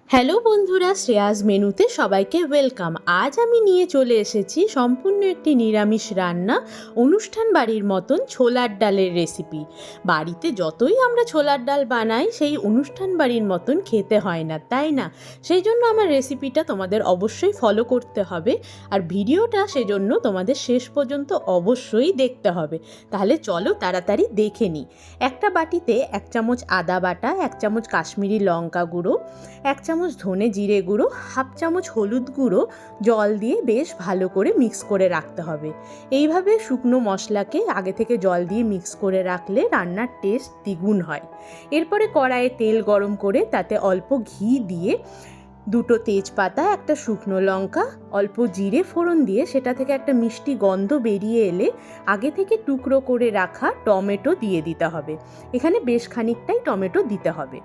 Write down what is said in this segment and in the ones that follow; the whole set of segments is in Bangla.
হ্যালো বন্ধুরা, শ্রেয়াস মেনুতে সবাইকে ওয়েলকাম। আজ আমি নিয়ে চলে এসেছি সম্পূর্ণ একটি নিরামিষ রান্না, অনুষ্ঠান বাড়ির মতন ছোলার ডালের রেসিপি। বাড়িতে যতই আমরা ছোলার ডাল বানাই, সেই অনুষ্ঠান বাড়ির মতন খেতে হয় না, তাই না? সেই জন্য আমার রেসিপিটা তোমাদের অবশ্যই ফলো করতে হবে, আর ভিডিওটা সেজন্য তোমাদের শেষ পর্যন্ত অবশ্যই দেখতে হবে। তাহলে চলো তাড়াতাড়ি দেখে নিই। একটা বাটিতে 1 চামচ আদা বাটা, 1 চামচ কাশ্মীরি লঙ্কা গুঁড়ো, 1 চামচ ধনে জিরে গুঁড়ো, 1/2 চামচ হলুদ গুঁড়ো জল দিয়ে বেশ ভালো করে মিক্স করে রাখতে হবে। এইভাবে শুকনো মশলাকে আগে থেকে জল দিয়ে মিক্স করে রাখলে রান্নার টেস্ট দ্বিগুণ হয়। এরপরে কড়াইয়ে তেল গরম করে তাতে অল্প ঘি দিয়ে 2টো তেজপাতা, 1টা শুকনো লঙ্কা, অল্প জিরে ফোড়ন দিয়ে সেটা থেকে একটা মিষ্টি গন্ধ বেরিয়ে এলে আগে থেকে টুকরো করে রাখা টমেটো দিয়ে দিতে হবে। এখানে বেশ খানিকটাই টমেটো দিতে হবে।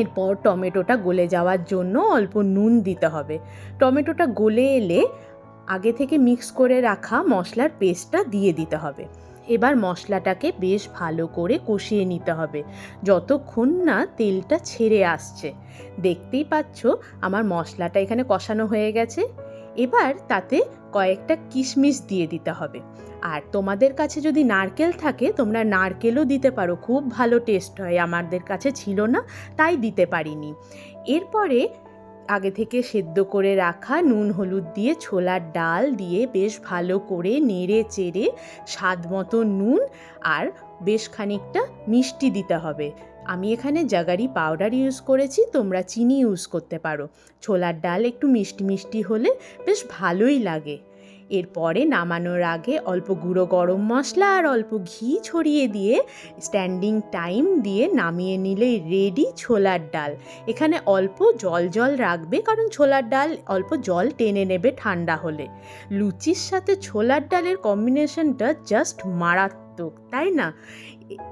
এরপর টমেটোটা গলে যাওয়ার জন্য অল্প নুন দিতে হবে। টমেটোটা গলে এলে আগে থেকে মিক্স করে রাখা মশলার পেস্টটা দিয়ে দিতে হবে। এবার মশলাটাকে বেশ ভালো করে কষিয়ে নিতে হবে যতক্ষণ না তেলটা ছেড়ে আসছে। দেখতেই পাচ্ছ আমার মশলাটা এখানে কষানো হয়ে গেছে। এবার তাতে কয়েকটা কিশমিশ দিয়ে দিতে হবে। আর তোমাদের কাছে যদি নারকেল থাকে তোমরা নারকেলও দিতে পারো, খুব ভালো টেস্ট হয়। আমাদের কাছে ছিল না তাই দিতে পারিনি। এরপরে আগে থেকে সেদ্ধ করে রাখা নুন হলুদ দিয়ে ছোলার ডাল দিয়ে বেশ ভালো করে নেড়ে চেড়ে স্বাদ মতো নুন আর বেশ খানিকটা মিষ্টি দিতে হবে। আমি এখানে জাগারি পাউডার ইউজ করেছি, তোমরা চিনি ইউজ করতে পারো। ছোলার ডাল একটু মিষ্টি মিষ্টি হলে বেশ ভালোই লাগে। এরপরে নামানোর আগে অল্প গুঁড়ো গরম মশলা আর অল্প ঘি ছড়িয়ে দিয়ে স্ট্যান্ডিং টাইম দিয়ে নামিয়ে নিলেই রেডি ছোলার ডাল। এখানে অল্প জল জল রাখবে, কারণ ছোলার ডাল অল্প জল টেনে নেবে ঠান্ডা হলে। লুচির সাথে ছোলার ডালের কম্বিনেশনটা জাস্ট মারাত্মক, তাই না?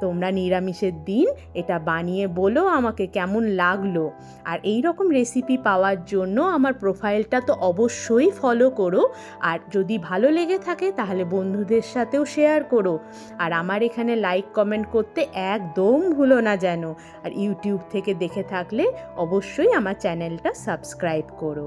তোমরা নিরামিষের দিন এটা বানিয়ে বলো আমাকে কেমন লাগলো। আর এই রকম রেসিপি পাওয়ার জন্য আমার প্রোফাইলটা তো অবশ্যই ফলো করো। আর যদি ভালো লেগে থাকে তাহলে বন্ধুদের সাথেও শেয়ার করো। আর আমার এখানে লাইক কমেন্ট করতে একদম ভুলো না যেন। আর ইউটিউব থেকে দেখে থাকলে অবশ্যই আমার চ্যানেলটা সাবস্ক্রাইব করো।